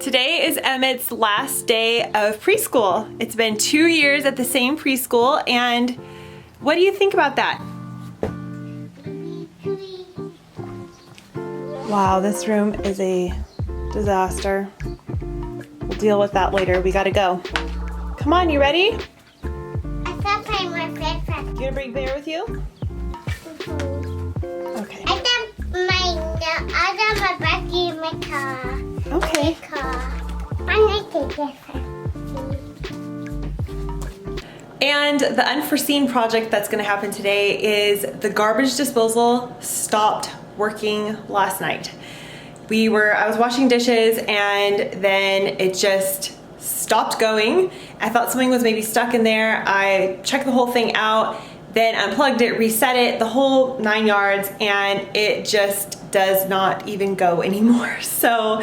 Today is Emmett's last day of preschool. It's been 2 years at the same preschool, and what do you think about that? Wow, this room is a disaster. We'll deal with that later. We gotta go. Come on, you ready? I stopped playing my backpack. You gonna bring Bear with you? Okay. I got my backy in my car. Okay. And the unforeseen project that's gonna happen today is the garbage disposal stopped working last night. I was washing dishes and then it just stopped going. I thought something was maybe stuck in there. I checked the whole thing out, then unplugged it, reset it, the whole 9 yards, and it just does not even go anymore. So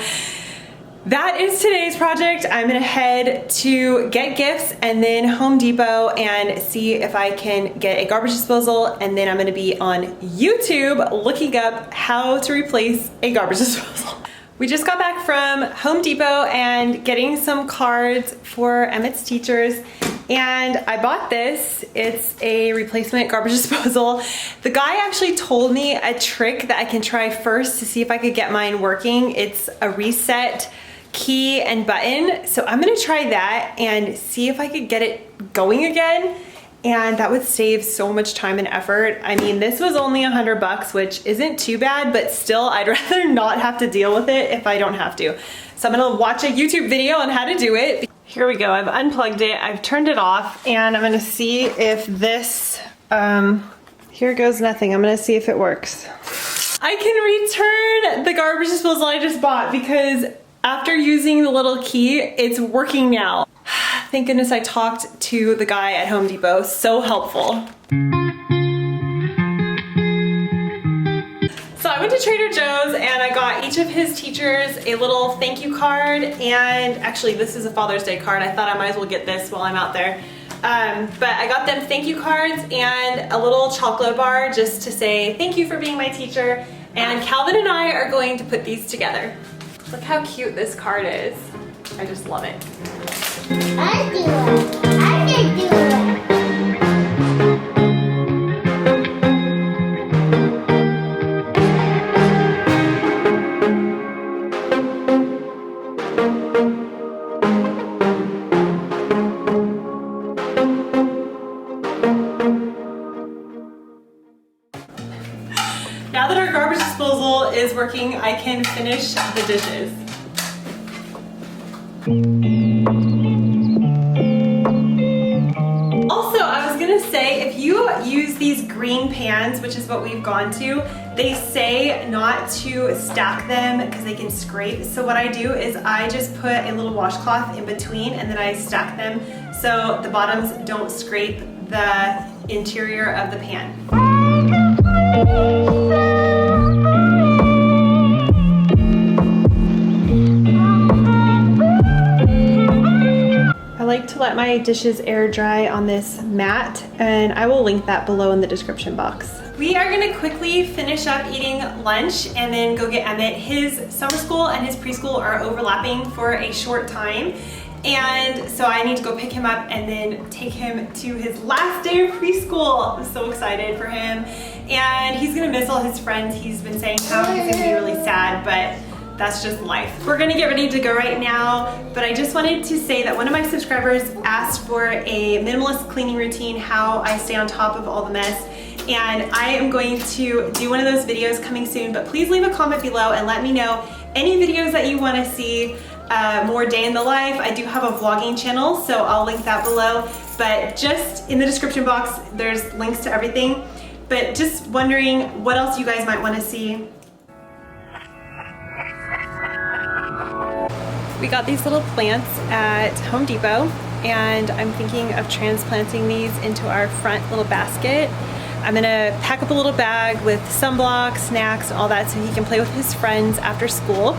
that is today's project. I'm gonna head to get gifts and then Home Depot and see if I can get a garbage disposal, and then I'm gonna be on YouTube looking up how to replace a garbage disposal. We just got back from Home Depot and getting some cards for Emmett's teachers, and I bought this. It's a replacement garbage disposal. The guy actually told me a trick that I can try first to see if I could get mine working. It's a reset key and button. So I'm gonna try that and see if I could get it going again. And that would save so much time and effort. I mean, this was only $100, which isn't too bad, but still I'd rather not have to deal with it if I don't have to. So I'm gonna watch a YouTube video on how to do it. Here we go, I've unplugged it, I've turned it off, and I'm gonna see if this, here goes nothing. I'm gonna see if it works. I can return the garbage disposal I just bought because after using the little key, it's working now. Thank goodness I talked to the guy at Home Depot, so helpful. So I went to Trader Joe's and I got each of his teachers a little thank you card, and actually this is a Father's Day card. I thought I might as well get this while I'm out there. But I got them thank you cards and a little chocolate bar just to say thank you for being my teacher, and Calvin and I are going to put these together. Look how cute this card is. I just love it. I do it. I can do it. Now that our garbage disposal is working, I can finish the dishes. Also, I was gonna say, if you use these green pans, which is what we've gone to, they say not to stack them because they can scrape. So what I do is I just put a little washcloth in between and then I stack them so the bottoms don't scrape the interior of the pan. I like to let my dishes air dry on this mat, and I will link that below in the description box. We are gonna quickly finish up eating lunch and then go get Emmett. His summer school and his preschool are overlapping for a short time, and so I need to go pick him up and then take him to his last day of preschool. I'm so excited for him, and he's gonna miss all his friends. He's been saying how he's gonna be really sad, but that's just life. We're gonna get ready to go right now, but I just wanted to say that one of my subscribers asked for a minimalist cleaning routine, how I stay on top of all the mess, and I am going to do one of those videos coming soon, but please leave a comment below and let me know any videos that you wanna see, more day in the life. I do have a vlogging channel, so I'll link that below, but just in the description box, there's links to everything, but just wondering what else you guys might wanna see. We got these little plants at Home Depot, and I'm thinking of transplanting these into our front little basket. I'm gonna pack up a little bag with sunblock, snacks, all that, so he can play with his friends after school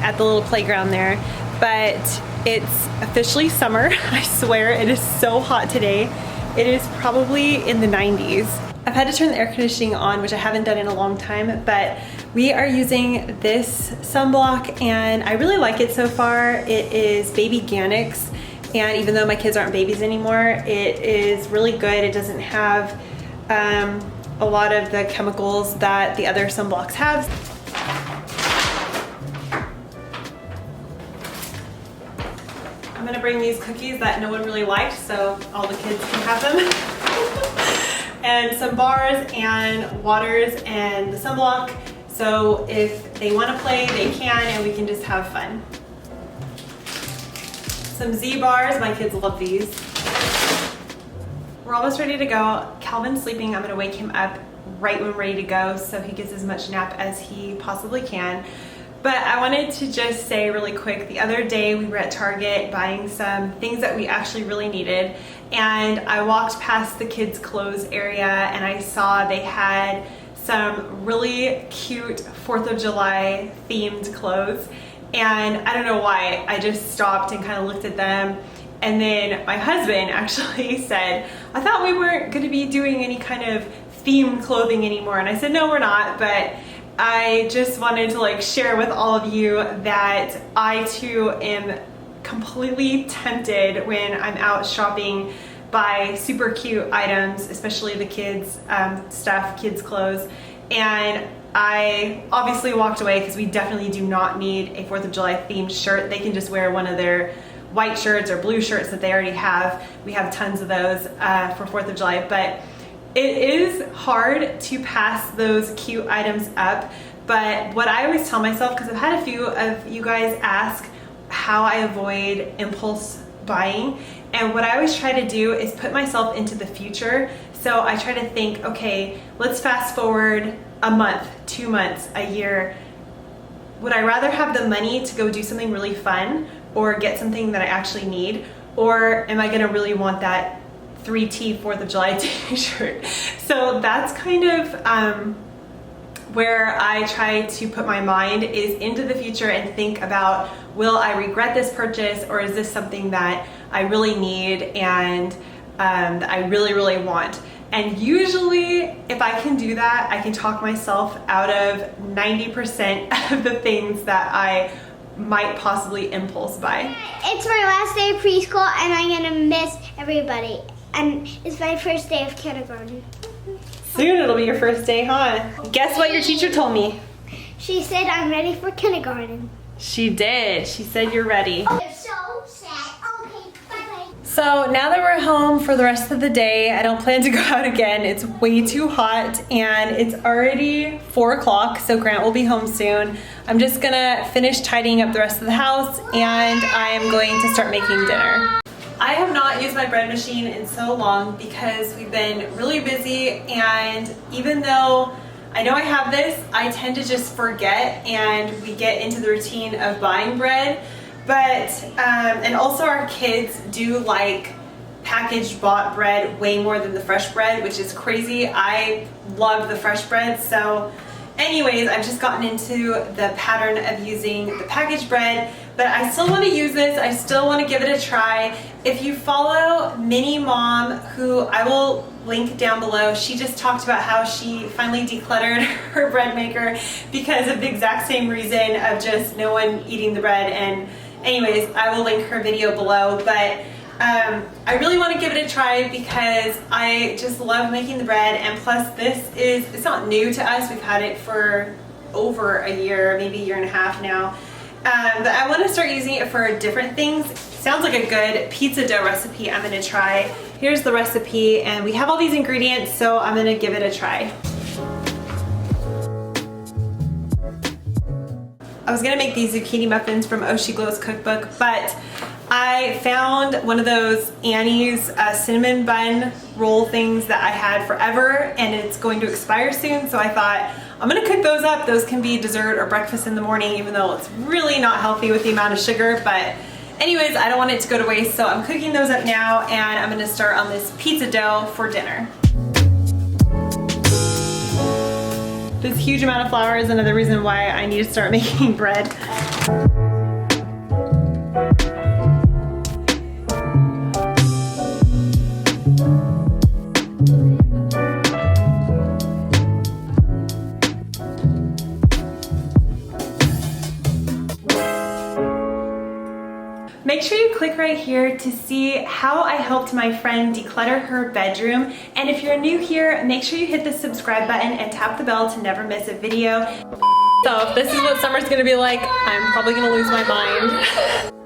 at the little playground there. But it's officially summer. I swear, it is so hot today. It is probably in the 90s. I've had to turn the air conditioning on, which I haven't done in a long time, but We are using this sunblock and I really like it so far. It is Baby Ganix, and even though my kids aren't babies anymore, it is really good. It doesn't have a lot of the chemicals that the other sunblocks have. I'm gonna bring these cookies that no one really liked, so all the kids can have them. And some bars and waters and the sunblock. So if they wanna play, they can, and we can just have fun. Some Z bars, my kids love these. We're almost ready to go. Calvin's sleeping. I'm gonna wake him up right when we're ready to go so he gets as much nap as he possibly can. But I wanted to just say really quick, the other day we were at Target buying some things that we actually really needed, and I walked past the kids' clothes area and I saw they had some really cute 4th of July themed clothes, and I don't know why, I just stopped and kind of looked at them. And then my husband actually said, I thought we weren't going to be doing any kind of themed clothing anymore. And I said, no, we're not, but I just wanted to like share with all of you that I too am completely tempted when I'm out shopping by super cute items, especially the kids stuff, kids clothes. And I obviously walked away because we definitely do not need a 4th of July themed shirt. They can just wear one of their white shirts or blue shirts that they already have. We have tons of those for 4th of July, but it is hard to pass those cute items up. But what I always tell myself, because I've had a few of you guys ask how I avoid impulse buying, and what I always try to do is put myself into the future. So I try to think, okay, let's fast forward a month, 2 months, a year. Would I rather have the money to go do something really fun or get something that I actually need? Or am I gonna really want that 3T 4th of July t-shirt? So that's kind of where I try to put my mind, is into the future and think about, will I regret this purchase, or is this something that I really need and that I really, really want? And usually if I can do that, I can talk myself out of 90% of the things that I might possibly impulse buy. It's my last day of preschool and I'm gonna miss everybody. And it's my first day of kindergarten. Soon it'll be your first day, huh? Guess what your teacher told me? She said I'm ready for kindergarten. She did. She said you're ready. I'm so sad. Okay, bye-bye. So now that we're home for the rest of the day, I don't plan to go out again. It's way too hot and it's already 4 o'clock, so Grant will be home soon. I'm just gonna finish tidying up the rest of the house and I am going to start making dinner. I have not used my bread machine in so long because we've been really busy, and even though I know I have this, I tend to just forget and we get into the routine of buying bread. But, and also our kids do like packaged bought bread way more than the fresh bread, which is crazy. I love the fresh bread. So anyways, I've just gotten into the pattern of using the packaged bread, but I still want to use this. I still want to give it a try. If you follow Mini Mom, who I will link down below, she just talked about how she finally decluttered her bread maker because of the exact same reason of just no one eating the bread. And anyways, I will link her video below, but I really want to give it a try because I just love making the bread, and plus it's not new to us. We've had it for over a year, maybe a year and a half now. But I want to start using it for different things. Sounds like a good pizza dough recipe I'm going to try. Here's the recipe, and we have all these ingredients, so I'm going to give it a try. I was going to make these zucchini muffins from Oh She Glows cookbook, but I found one of those Annie's cinnamon bun roll things that I had forever, and it's going to expire soon, so I thought I'm gonna cook those up. Those can be dessert or breakfast in the morning, even though it's really not healthy with the amount of sugar, but anyways, I don't want it to go to waste, so I'm cooking those up now, and I'm gonna start on this pizza dough for dinner. This huge amount of flour is another reason why I need to start making bread. Make sure you click right here to see how I helped my friend declutter her bedroom. And if you're new here, make sure you hit the subscribe button and tap the bell to never miss a video. So if this is what summer's gonna be like, I'm probably gonna lose my mind.